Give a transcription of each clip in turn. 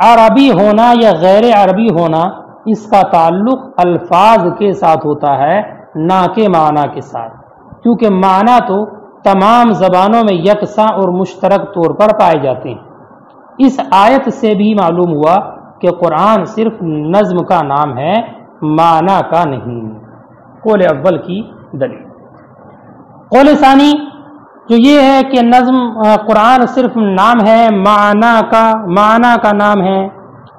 عربی ہونا یا غیر عربی ہونا اس کا تعلق الفاظ کے ساتھ ہوتا ہے نہ کہ معنی کے ساتھ، کیونکہ معنی تو تمام زبانوں میں یکساں اور مشترک طور پر پائے جاتے ہیں۔ اس آیت سے بھی معلوم ہوا کہ قرآن صرف نظم کا نام ہے، معنی کا نہیں۔ قول اول کی دلیل۔ قول ثانی جو یہ ہے کہ نظم قرآن صرف نام ہے، معنی کا نام ہے،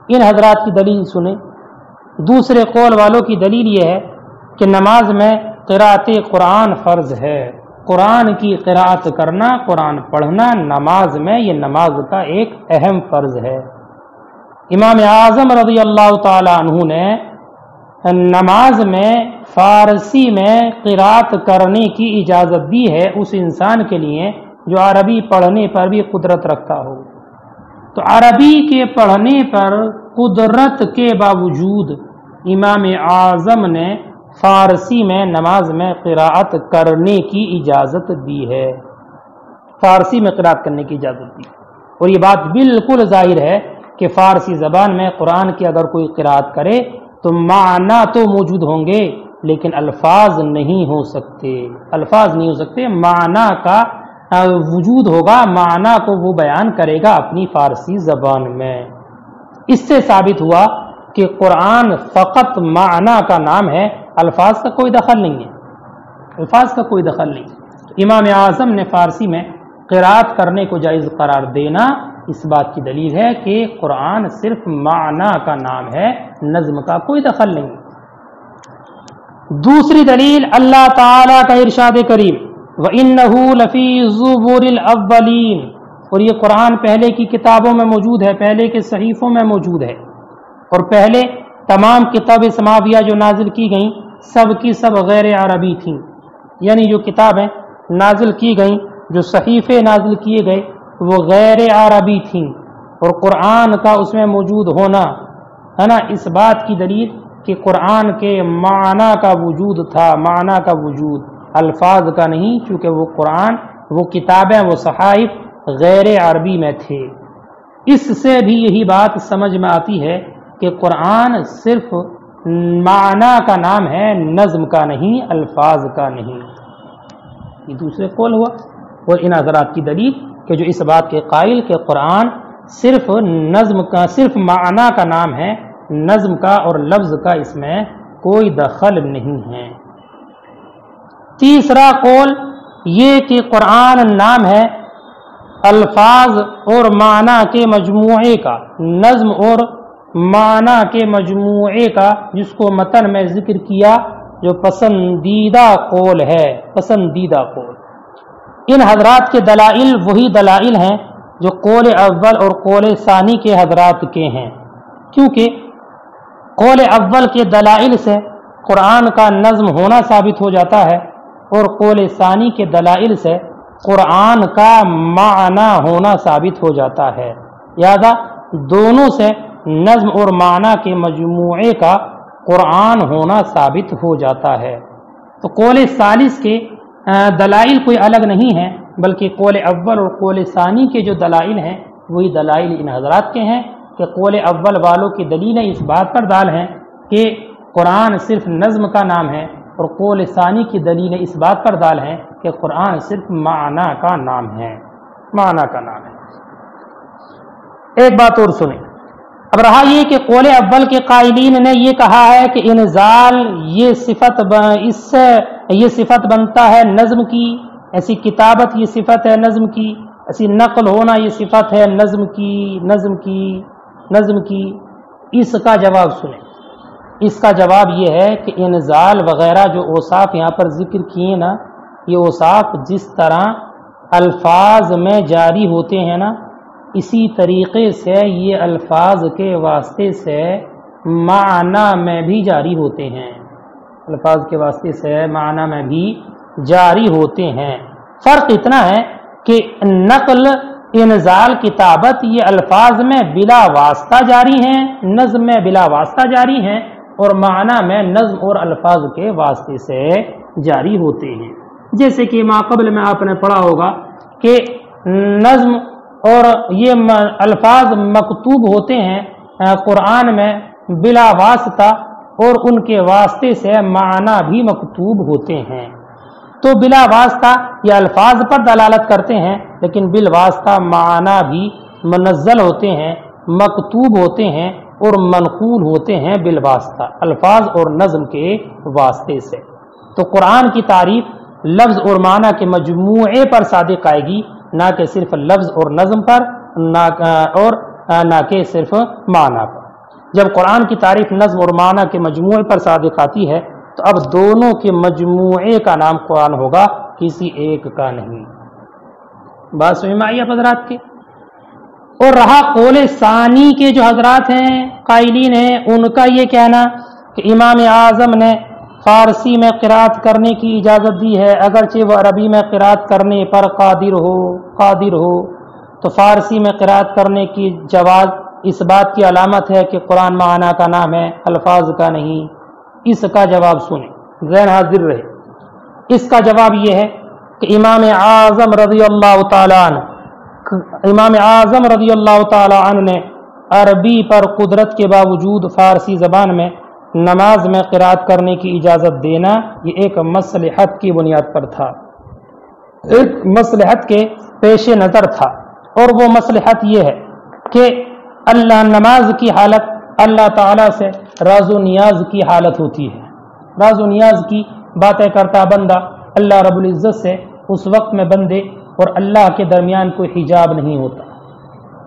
ان حضرات کی دلیل سنیں۔ دوسرے قول والوں کی دلیل یہ ہے کہ نماز میں قراءت قرآن فرض ہے، قرآن کی قراءت کرنا، قرآن پڑھنا نماز میں یہ نماز کا ایک اہم فرض ہے۔ امام اعظم رضی اللہ تعالی عنہ نے نماز میں فارسی میں قراءت کرنے کی اجازت دی ہے اس انسان کے لیے جو عربی پڑھنے پر بھی قدرت رکھتا ہو۔ تو عربی کے پڑھنے پر قدرت کے باوجود امام اعظم نے فارسی میں نماز میں قراءت کرنے کی اجازت دی ہے، فارسی میں قراءت کرنے کی اجازت دی، اور یہ بات بالکل ظاہر ہے کہ فارسی زبان میں قرآن کی اگر کوئی قراءت کرے تو معنی تو موجود ہوں گے لیکن الفاظ نہیں ہو سکتے، معنی کا وجود ہوگا، معنی کو وہ بیان کرے گا اپنی فارسی زبان میں۔ اس سے ثابت ہوا کہ قرآن فقط معنی کا نام ہے، الفاظ کا کوئی دخل نہیں ہے، امام اعظم نے فارسی میں قراءت کرنے کو جائز قرار دینا اس بات کی دلیل ہے کہ قرآن صرف معنی کا نام ہے، نظم کا کوئی دخل نہیں۔ دوسری دلیل اللہ تعالیٰ کا ارشاد کریم وَإِنَّهُ لَفِي زُبُرِ الْأَوَّلِينَ، اور یہ قرآن پہلے کی کتابوں میں موجود ہے، پہلے کے صحیفوں میں موجود ہے، اور پہلے تمام کتاب سماویہ جو نازل کی گئیں سب کی سب غیر عربی تھیں، یعنی جو کتابیں نازل کی گئیں، جو صحیفے نازل کیے گئے وہ غیر عربی تھیں، اور قرآن کا اس میں موجود ہونا ہے نا اس بات کی دلیل کہ قرآن کے معنی کا وجود تھا، معنی کا وجود، الفاظ کا نہیں، چونکہ وہ قرآن، وہ کتابیں، وہ صحائف غیر عربی میں تھے۔ اس سے بھی یہی بات سمجھ میں آتی ہے کہ قرآن صرف معنی کا نام ہے، نظم کا نہیں، الفاظ کا نہیں۔ یہ دوسرے قول ہوا، اور ان حضرات کی دلیل کہ جو اس بات کے قائل کہ قرآن صرف نظم کا، صرف معنی کا نام ہے، نظم کا اور لفظ کا اس میں کوئی دخل نہیں ہے۔ تیسرا قول یہ کہ قرآن نام ہے الفاظ اور معنی کے مجموعے کا، نظم اور معنی کے مجموعے کا، جس کو متن میں ذکر کیا جو پسندیدہ قول ہے، پسندیدہ قول۔ ان حضرات کے دلائل وہی دلائل ہیں جو قول اول اور قول ثانی کے حضرات کے ہیں، کیونکہ قول اول کے دلائل سے قرآن کا نظم ہونا ثابت ہو جاتا ہے، اور قول ثانی کے دلائل سے قرآن کا معنی ہونا ثابت ہو جاتا ہے، لہذا دونوں سے نظم اور معنی کے مجموعے کا قرآن ہونا ثابت ہو جاتا ہے۔ تو قول ثالث کے دلائل کوئی الگ نہیں ہیں، بلکہ قول اول اور قول ثانی کے جو دلائل ہیں وہی دلائل ان حضرات کے ہیں کہ قول اول والوں کی دلیلیں اس بات پر دال ہیں کہ قرآن صرف نظم کا نام ہے، اور قول ثانی کی دلیلیں اس بات پر دال ہیں کہ قرآن صرف معنی کا نام ہے، معنی کا نام ہے۔ ایک بات اور سنیں، اب رہا یہ کہ قول اول کے قائلین نے یہ کہا ہے کہ انزال یہ صفت بنتا ہے نظم کی، ایسی کتابت یہ صفت ہے نظم کی، ایسی نقل ہونا یہ صفت ہے نظم کی۔ اس کا جواب سنیں، اس کا جواب یہ ہے کہ انزال وغیرہ جو اوصاف یہاں پر ذکر کیے نا، یہ اوصاف جس طرح الفاظ میں جاری ہوتے ہیں نا، اسی طریقے سے یہ الفاظ کے واسطے سے معنی میں بھی جاری ہوتے ہیں، الفاظ کے واسطے سے معنی میں بھی جاری ہوتے ہیں۔ فرق اتنا ہے کہ نقل، انزال، کتابت یہ الفاظ میں بلا واسطہ جاری ہیں، نظم میں بلا واسطہ جاری ہیں، اور معنی میں نظم اور الفاظ کے واسطے سے جاری ہوتے ہیں۔ جیسے کہ ما قبل میں آپ نے پڑھا ہوگا کہ نظم اور یہ الفاظ مکتوب ہوتے ہیں قرآن میں بلا واسطہ، اور ان کے واسطے سے معنی بھی مکتوب ہوتے ہیں۔ تو بلا واسطہ یہ الفاظ پر دلالت کرتے ہیں، لیکن بالواسطہ معنی بھی منزل ہوتے ہیں، مکتوب ہوتے ہیں اور منقول ہوتے ہیں بالواسطہ، الفاظ اور نظم کے واسطے سے۔ تو قرآن کی تعریف لفظ اور معنی کے مجموعے پر صادق آئے گی، نہ کہ صرف لفظ اور نظم پر، نہ کہ صرف معنی پر۔ جب قرآن کی تعریف نظم اور معنی کے مجموعے پر صادق آتی ہے تو اب دونوں کے مجموعے کا نام قرآن ہوگا، کسی ایک کا نہیں۔ بات سمجھ میں آئی آپ حضرات کے؟ اور رہا قول ثانی کے جو حضرات ہیں قائلین ہیں، ان کا یہ کہنا کہ امام اعظم نے فارسی میں قرات کرنے کی اجازت دی ہے، اگرچہ وہ عربی میں قرات کرنے پر قادر ہو تو فارسی میں قرات کرنے کی جواز اس بات کی علامت ہے کہ قرآن معنی کا نام ہے، الفاظ کا نہیں۔ اس کا جواب سنیں، ذہن حاضر رہے۔ اس کا جواب یہ ہے کہ امام اعظم رضی اللہ تعالی عنہ نے عربی پر قدرت کے باوجود فارسی زبان میں نماز میں قرات کرنے کی اجازت دینا یہ ایک مصلحت کی بنیاد پر تھا، ایک مصلحت کے پیش نظر تھا، اور وہ مصلحت یہ ہے کہ اللہ نماز کی حالت اللہ تعالیٰ سے راز و نیاز کی حالت ہوتی ہے۔ راز و نیاز کی باتیں کرتا بندہ اللہ رب العزت سے اس وقت میں بندے اور اللہ کے درمیان کوئی حجاب نہیں ہوتا۔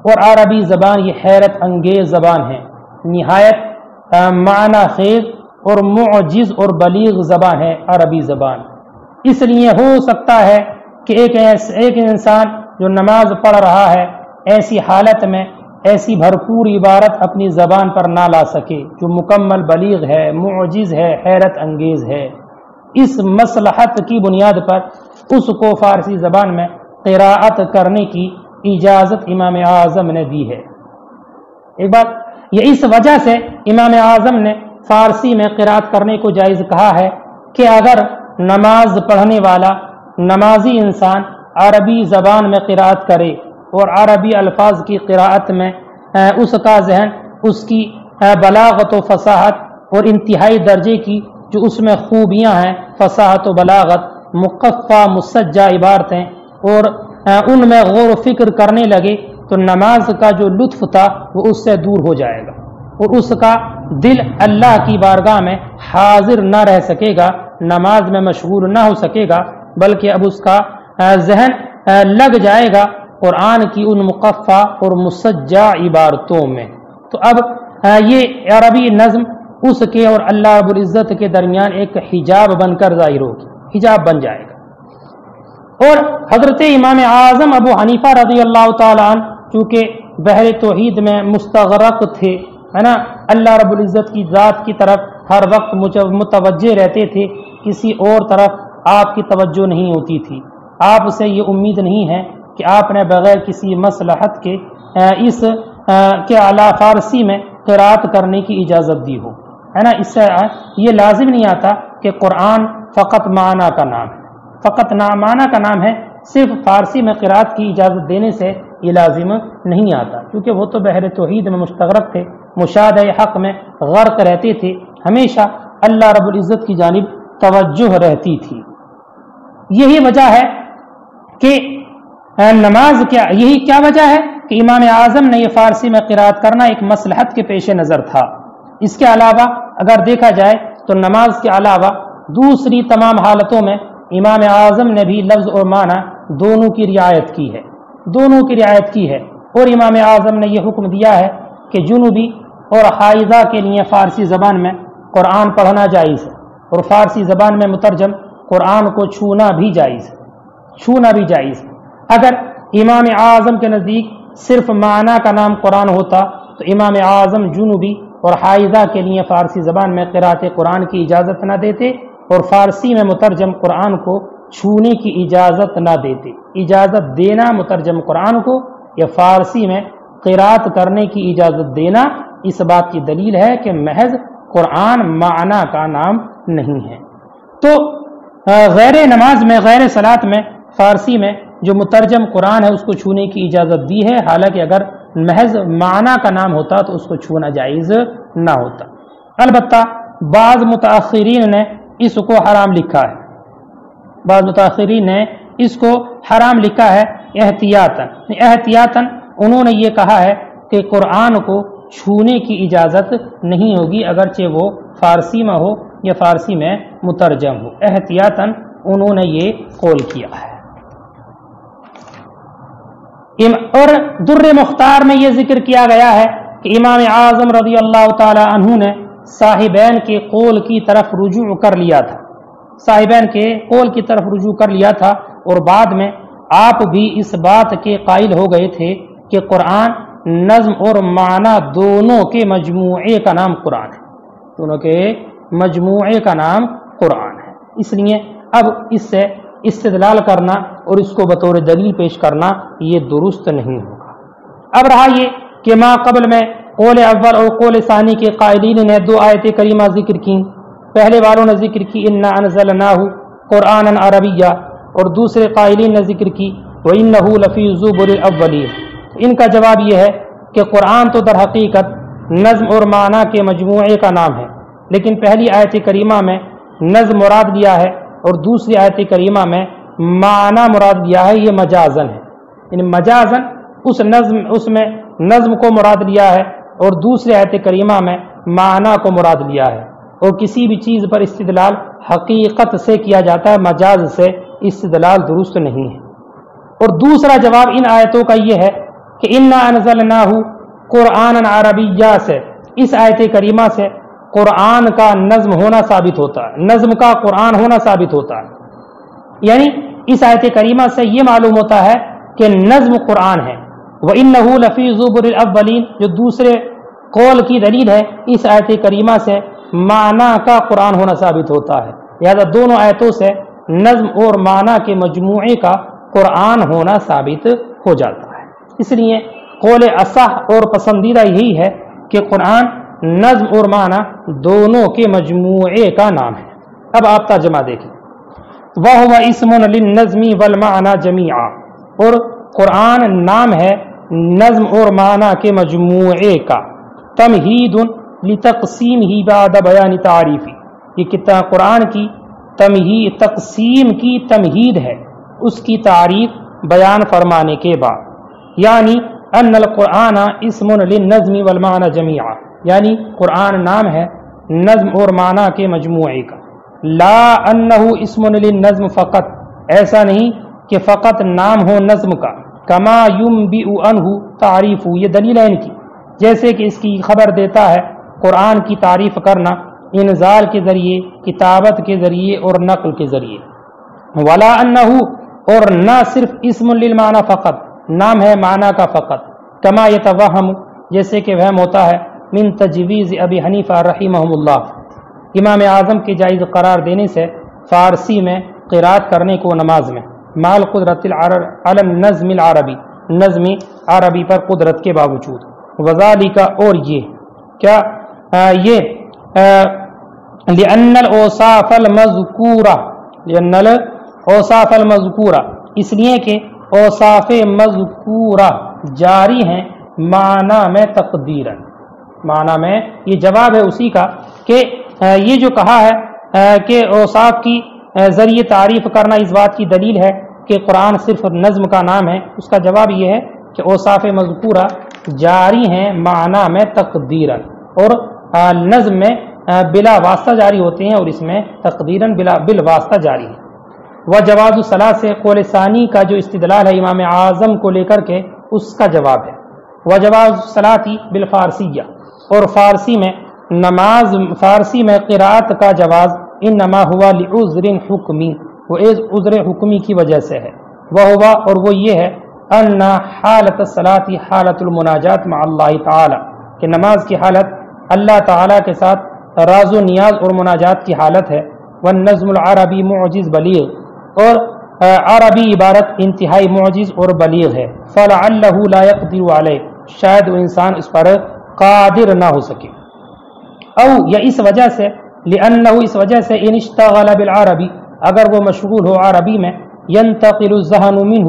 اور عربی زبان یہ حیرت انگیز زبان ہے، نہایت معنی خیز اور معجز اور بلیغ زبان ہے عربی زبان۔ اس لیے ہو سکتا ہے کہ ایک انسان جو نماز پڑھ رہا ہے ایسی حالت میں ایسی بھرپور عبارت اپنی زبان پر نہ لا سکے جو مکمل بلیغ ہے، معجز ہے، حیرت انگیز ہے۔ اس مصلحت کی بنیاد پر اس کو فارسی زبان میں قراءت کرنے کی اجازت امام اعظم نے دی ہے۔ ایک بات یہ اس وجہ سے امام اعظم نے فارسی میں قراءت کرنے کو جائز کہا ہے کہ اگر نماز پڑھنے والا نمازی انسان عربی زبان میں قراءت کرے اور عربی الفاظ کی قراءت میں اس کا ذہن اس کی بلاغت و فصاحت اور انتہائی درجے کی جو اس میں خوبیاں ہیں، فصاحت و بلاغت، مقفع مسجع عبارتیں، اور ان میں غور و فکر کرنے لگے تو نماز کا جو لطف تھا وہ اس سے دور ہو جائے گا، اور اس کا دل اللہ کی بارگاہ میں حاضر نہ رہ سکے گا، نماز میں مشغول نہ ہو سکے گا، بلکہ اب اس کا ذہن لگ جائے گا قرآن کی ان مقفع اور مسجع عبارتوں میں۔ تو اب یہ عربی نظم اس کے اور اللہ رب العزت کے درمیان ایک حجاب بن کر ظاہر ہوگی، حجاب بن جائے گا۔ اور حضرت امام اعظم ابو حنیفہ رضی اللہ تعالیٰ عنہ چونکہ بحر توحید میں مستغرق تھے، ہے نا، اللہ رب العزت کی ذات کی طرف ہر وقت متوجہ رہتے تھے، کسی اور طرف آپ کی توجہ نہیں ہوتی تھی۔ آپ سے یہ امید نہیں ہے کہ آپ نے بغیر کسی مصلحت کے اس کے اعلیٰ فارسی میں قراءت کرنے کی اجازت دی ہو، ہے نا۔ اس سے یہ لازم نہیں آتا کہ قرآن فقط معنی کا نام ہے، فقط معنی کا نام ہے، صرف فارسی میں قراءت کی اجازت دینے سے یہ لازم نہیں آتا، کیونکہ وہ تو بحر توحید میں مستغرق تھے، مشاہدہ حق میں غرق رہتے تھے، ہمیشہ اللہ رب العزت کی جانب توجہ رہتی تھی۔ یہی وجہ ہے کہ نماز یہی کیا وجہ ہے کہ امام اعظم نے یہ فارسی میں قراءت کرنا ایک مصلحت کے پیش نظر تھا۔ اس کے علاوہ اگر دیکھا جائے تو نماز کے علاوہ دوسری تمام حالتوں میں امام اعظم نے بھی لفظ اور معنی دونوں کی رعایت کی ہے، اور امام اعظم نے یہ حکم دیا ہے کہ جنوبی اور حائضہ کے لیے فارسی زبان میں قرآن پڑھنا جائز ہے، اور فارسی زبان میں مترجم قرآن کو چھونا بھی جائز ہے۔ اگر امام اعظم کے نزدیک صرف معنی کا نام قرآن ہوتا تو امام اعظم جنوبی اور حائضہ کے لیے فارسی زبان میں قراءت قرآن کی اجازت نہ دیتے اور فارسی میں مترجم قرآن کو چھونے کی اجازت نہ دیتے۔ اجازت دینا مترجم قرآن کو یا فارسی میں قراءت کرنے کی اجازت دینا اس بات کی دلیل ہے کہ محض قرآن معنی کا نام نہیں ہے۔ تو غیر نماز میں، غیر صلاۃ میں فارسی میں جو مترجم قرآن ہے اس کو چھونے کی اجازت دی ہے، حالانکہ اگر محض معنی کا نام ہوتا تو اس کو چھونا جائز نہ ہوتا۔ البتہ بعض متاخرین نے اس کو حرام لکھا ہے، بعض متاخرین نے اس کو حرام لکھا ہے احتیاطاً انہوں نے یہ کہا ہے کہ قرآن کو چھونے کی اجازت نہیں ہوگی اگرچہ وہ فارسی میں ہو یا فارسی میں مترجم ہو، احتیاطاً انہوں نے یہ قول کیا ہے۔ اور در مختار میں یہ ذکر کیا گیا ہے کہ امام اعظم رضی اللہ تعالی عنہ نے صاحبین کے قول کی طرف رجوع کر لیا تھا، صاحبین کے قول کی طرف رجوع کر لیا تھا، اور بعد میں آپ بھی اس بات کے قائل ہو گئے تھے کہ قرآن نظم اور معنی دونوں کے مجموعے کا نام قرآن ہے، دونوں کے مجموعے کا نام قرآن ہے۔ اس لیے اب اس سے استدلال کرنا اور اس کو بطور دلیل پیش کرنا یہ درست نہیں ہوگا۔ اب رہا یہ کہ ما قبل میں قول اول اور قول ثانی کے قائلین نے دو آیت کریمہ ذکر کی، پہلے والوں نے ذکر کی انا انزلناہ قرآنا عربیہ، اور دوسرے قائلین نے ذکر کی وَإِنَّهُ لَفِي زُبُرِ الْأَوَّلِينَ۔ ان کا جواب یہ ہے کہ قرآن تو در حقیقت نظم اور معنی کے مجموعے کا نام ہے، لیکن پہلی آیت کریمہ میں نظم مراد لیا ہے اور دوسری آیت کریمہ میں معنی مراد لیا ہے، یہ مجازن ہے، یعنی مجازن اس میں نظم کو مراد لیا ہے اور دوسری آیت کریمہ میں معنی کو مراد لیا ہے، اور کسی بھی چیز پر استدلال حقیقت سے کیا جاتا ہے، مجاز سے استدلال درست نہیں ہے۔ اور دوسرا جواب ان آیتوں کا یہ ہے کہ انا انزلناہ قرآنا عربیہ سے، اس آیت کریمہ سے قرآن کا نظم ہونا ثابت ہوتا ہے، نظم کا قرآن ہونا ثابت ہوتا ہے، یعنی اس آیت کریمہ سے یہ معلوم ہوتا ہے کہ نظم قرآن ہے۔ وَإِنَّهُ لَفِي زُبُرِ الْأَوَّلِينَ جو دوسرے قول کی دلیل ہے، اس آیت کریمہ سے معنی کا قرآن ہونا ثابت ہوتا ہے، لہذا دونوں آیتوں سے نظم اور معنی کے مجموعے کا قرآن ہونا ثابت ہو جاتا ہے۔ اس لیے قول اصح اور پسندیدہ یہی ہے کہ قرآن نظم اور معنی دونوں کے مجموعے کا نام ہے۔ اب آپ ترجمہ دیکھیں، وَهُوَ اسْمٌ لِلنَّظْمِ وَالْمَعْنَى جَمِيعًا، اور قرآن نام ہے نظم اور معنی کے مجموعے کا، تمہید لتقسیمہ بعد بیان تعریفی، یہ قرآن کی تقسیم کی تمہید ہے اس کی تعریف بیان فرمانے کے بعد، یعنی ان القرآن اسم للنظم والمعنى جميعا، یعنی قرآن نام ہے نظم اور معنی کے مجموعے کا، لا انہ اسم للنظم فقط، ایسا نہیں کہ فقط نام ہو نظم کا، کما ينبئ عنہ تعریف، یہ دلیل ہے ان کی، جیسے کہ اس کی خبر دیتا ہے قرآن کی تعریف کرنا انزال کے ذریعے، کتابت کے ذریعے اور نقل کے ذریعے، ولا انہ، اور نہ صرف اسم للمعنی فقط، نام ہے معنی کا فقط، کما یتوہم، جیسے کہ وہم ہوتا ہے، من تجویز ابی حنیفہ رحمہ اللہ، امام اعظم کے جائز قرار دینے سے فارسی میں قرات کرنے کو نماز میں، مال قدرت علی النظم العربی، نظم عربی پر قدرت کے باوجود، وذالک، اور یہ کیا یہ لأن الأوصاف المذکورہ، لأن الأوصاف المذکورہ، اس لیے کہ اوصاف مذکورہ جاری ہیں معنی میں تقدیرا، معنی میں، یہ جواب ہے اسی کا کہ یہ جو کہا ہے کہ اوصاف کی ذریعے تعریف کرنا اس بات کی دلیل ہے کہ قرآن صرف نظم کا نام ہے، اس کا جواب یہ ہے کہ اوصاف مذکورہ جاری ہیں معنی میں تقدیرا، اور نظم میں بلا واسطہ جاری ہوتے ہیں اور اس میں تقدیراً بالواسطہ جاری ہے۔ وجواز الصلاۃ سے قول ثانی کا جو استدلال ہے امام اعظم کو لے کر کے، اس کا جواب ہے وجواز الصلاۃ بالفارسیہ، اور فارسی میں نماز، فارسی میں قراءت کا جواز انما ہوا لعذر حکمی، وہ عذر حکمی کی وجہ سے ہے، وہ ہوا، اور وہ یہ ہے ان حالت الصلاۃ حالت المناجات مع اللہ تعالی، کہ نماز کی حالت اللہ تعالیٰ کے ساتھ راز و نیاز اور مناجات کی حالت ہے، والنظم العربی معجز بلیغ، اور عربی عبارت انتہائی معجز اور بلیغ ہے، فلعلہ لا يقدر علیہ، شاید وہ انسان اس پر قادر نہ ہو سکے، او یا اس وجہ سے، لأنہ، اس وجہ سے، ان اشتغل بالعربی، اگر وہ مشغول ہو عربی میں، ينتقل الذہن منہ،